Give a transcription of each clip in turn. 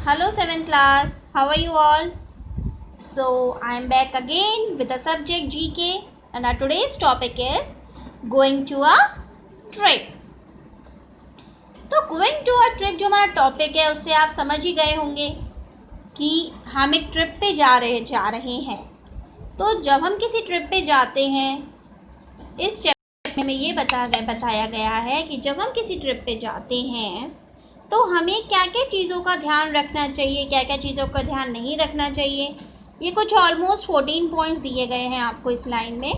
Hello 7th class, how are you all? So I am back again with the subject GK and our today's topic is going to a trip. तो going to a trip जो हमारा topic है उससे आप समझ ही गए होंगे कि हम एक ट्रिप पे जा रहे हैं। तो जब हम किसी ट्रिप पे जाते हैं, इस चैप्टर में ये बताया गया है कि जब हम किसी ट्रिप पे जाते हैं तो हमें क्या क्या चीज़ों का ध्यान रखना चाहिए, क्या क्या चीज़ों का ध्यान नहीं रखना चाहिए। ये कुछ ऑलमोस्ट 14 पॉइंट्स दिए गए हैं आपको इस लाइन में,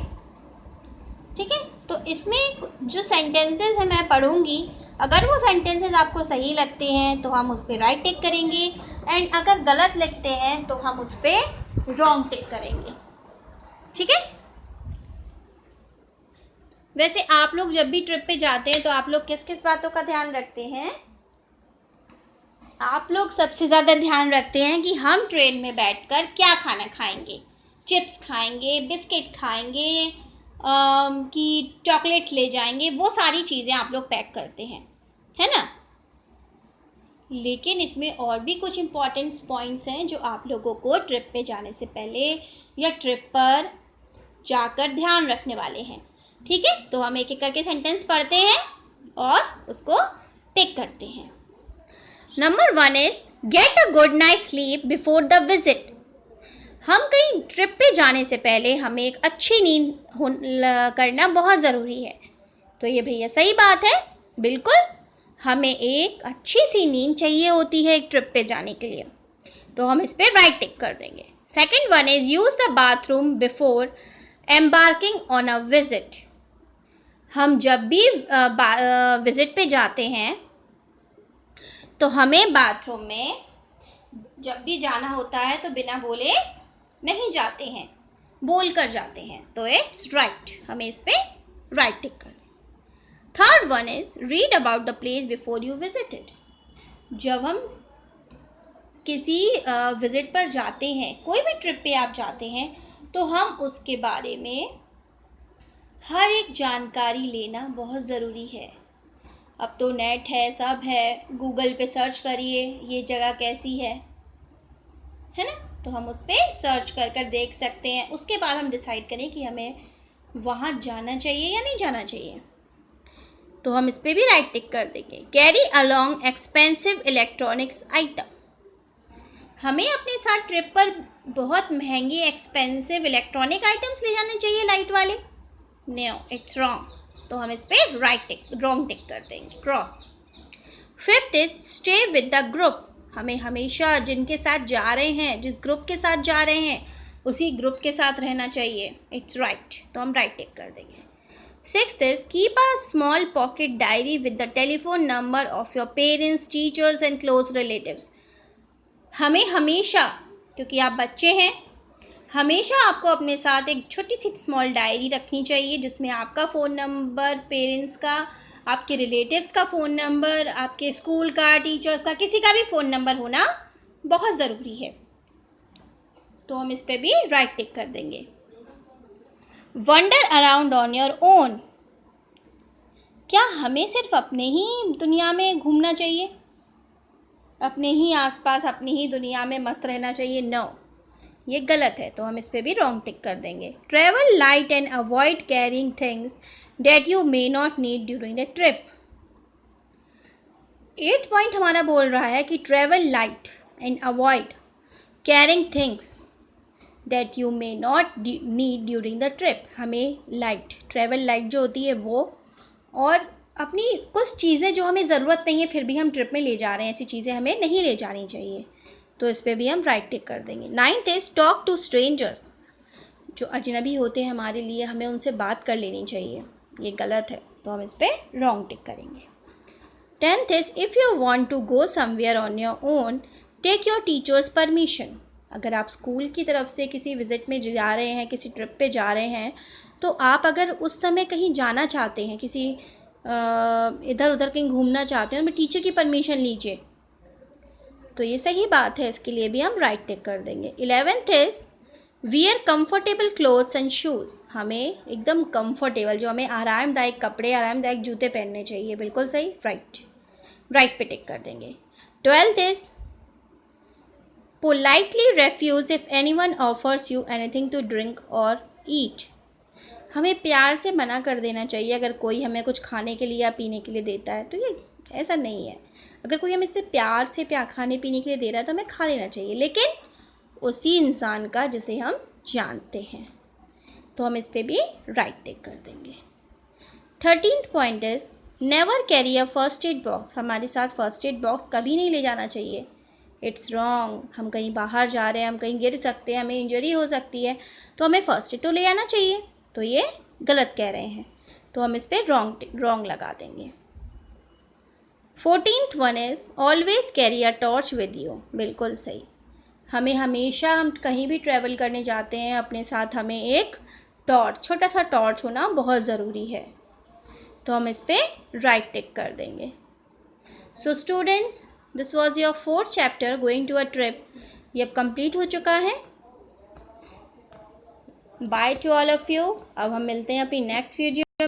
ठीक है। तो इसमें जो सेंटेंसेस हैं मैं पढ़ूँगी, अगर वो सेंटेंसेस आपको सही लगते हैं तो हम उस पर राइट टिक करेंगे एंड अगर गलत लिखते हैं तो हम उस पर रॉन्ग टिक करेंगे, ठीक है। वैसे आप लोग जब भी ट्रिप पे जाते हैं तो आप लोग किस किस बातों का ध्यान रखते हैं? आप लोग सबसे ज़्यादा ध्यान रखते हैं कि हम ट्रेन में बैठकर क्या खाना खाएंगे। चिप्स खाएंगे, बिस्किट खाएंगे, कि चॉकलेट्स ले जाएंगे, वो सारी चीज़ें आप लोग पैक करते हैं, है ना। लेकिन इसमें और भी कुछ इम्पॉर्टेंट पॉइंट्स हैं जो आप लोगों को ट्रिप पे जाने से पहले या ट्रिप पर जाकर ध्यान रखने वाले हैं, ठीक है। तो हम एक एक करके सेंटेंस पढ़ते हैं और उसको टिक करते हैं। Number 1 is get a good night sleep before the visit. हम कहीं ट्रिप पे जाने से पहले हमें एक अच्छी नींद करना बहुत ज़रूरी है। तो ये भैया सही बात है, बिल्कुल हमें एक अच्छी सी नींद चाहिए होती है एक ट्रिप पे जाने के लिए। तो हम इस पर राइट टिक कर देंगे। Second one is use the bathroom before embarking on a visit. हम जब भी विज़िट पे जाते हैं तो हमें बाथरूम में जब भी जाना होता है तो बिना बोले नहीं जाते हैं, बोल कर जाते हैं। तो इट्स राइट, हमें इस पर राइट टिक कर दें। Third one is read about the place before you visited. जब हम किसी विज़िट पर जाते हैं, कोई भी ट्रिप पे आप जाते हैं, तो हम उसके बारे में हर एक जानकारी लेना बहुत ज़रूरी है। अब तो नेट है, सब है, गूगल पे सर्च करिए ये जगह कैसी है ना। तो हम उस पर सर्च कर देख सकते हैं। उसके बाद हम डिसाइड करें कि हमें वहाँ जाना चाहिए या नहीं जाना चाहिए। तो हम इस पर भी राइट टिक कर देंगे। Carry along expensive electronics item. हमें अपने साथ ट्रिप पर बहुत महंगे एक्सपेंसिव इलेक्ट्रॉनिक आइटम्स ले जाने चाहिए, लाइट वाले। No, it's wrong. तो हम इस पर रॉन्ग टिक कर देंगे, cross. Fifth is stay with the group. हमें हमेशा जिनके साथ जा रहे हैं, जिस ग्रुप के साथ जा रहे हैं, उसी ग्रुप के साथ रहना चाहिए। इट्स राइट, तो हम राइट टिक कर देंगे। Sixth is keep a small pocket diary with the telephone number of your parents, teachers and close relatives. हमें हमेशा, क्योंकि आप बच्चे हैं, हमेशा आपको अपने साथ एक छोटी सी स्मॉल डायरी रखनी चाहिए जिसमें आपका फ़ोन नंबर, पेरेंट्स का, आपके रिलेटिव्स का फ़ोन नंबर, आपके स्कूल का, टीचर्स का, किसी का भी फ़ोन नंबर होना बहुत ज़रूरी है। तो हम इस पर भी राइट टिक कर देंगे। Wonder around on your own. क्या हमें सिर्फ अपने ही दुनिया में घूमना चाहिए, अपने ही आसपास, अपनी ही दुनिया में मस्त रहना चाहिए? नो, ये गलत है। तो हम इस पर भी रॉन्ग टिक कर देंगे। Travel light and avoid carrying things that you may not need during the trip. 8th point हमारा बोल रहा है कि travel light and avoid carrying things that you may not need during the trip. हमें light, travel light जो होती है वो, और अपनी कुछ चीज़ें जो हमें ज़रूरत नहीं है फिर भी हम ट्रिप में ले जा रहे हैं, ऐसी चीज़ें हमें नहीं ले जानी चाहिए। तो इस पर भी हम राइट टिक कर देंगे। 9th is talk to strangers. जो अजनबी होते हैं हमारे लिए, हमें उनसे बात कर लेनी चाहिए, ये गलत है। तो हम इस पर रॉन्ग टिक करेंगे। 10th is if you want to go somewhere on your own take your teacher's permission. अगर आप स्कूल की तरफ से किसी विज़िट में जा रहे हैं, किसी ट्रिप पे जा रहे हैं, तो आप अगर उस समय कहीं जाना चाहते हैं, किसी इधर उधर कहीं घूमना चाहते हैं, उनमें टीचर की परमिशन लीजिए। तो ये सही बात है, इसके लिए भी हम राइट टिक कर देंगे। 11th is wear comfortable clothes and shoes. हमें एकदम कंफर्टेबल, जो हमें आरामदायक कपड़े, आरामदायक जूते पहनने चाहिए, बिल्कुल सही, राइट पे टिक कर देंगे। 12th is politely refuse if anyone offers you anything to drink और ईट। हमें प्यार से मना कर देना चाहिए अगर कोई हमें कुछ खाने के लिए या पीने के लिए देता है, तो ये ऐसा नहीं है। अगर कोई हमें इससे प्यार से खाने पीने के लिए दे रहा है तो हमें खा लेना चाहिए, लेकिन उसी इंसान का जिसे हम जानते हैं। तो हम इस पर भी राइट टिक कर देंगे। 13th point is never carry a first aid box. हमारे साथ फर्स्ट एड बॉक्स कभी नहीं ले जाना चाहिए। It's wrong. हम कहीं बाहर जा रहे हैं, हम कहीं गिर सकते हैं, हमें इंजरी हो सकती है, तो हमें फर्स्ट एड तो ले आना चाहिए। तो ये गलत कह रहे हैं, तो हम इस पर रॉन्ग लगा देंगे। 14th one is always carry a torch with you. बिल्कुल सही। हमें हमेशा, हम कहीं भी ट्रैवल करने जाते हैं, अपने साथ हमें एक टॉर्च, छोटा सा टॉर्च होना बहुत ज़रूरी है। तो हम इस पर राइट टिक कर देंगे। So students, this was your 4th chapter going to a trip. ये अब कंप्लीट हो चुका है। Bye to all of you. अब हम मिलते हैं अपनी नेक्स्ट वीडियो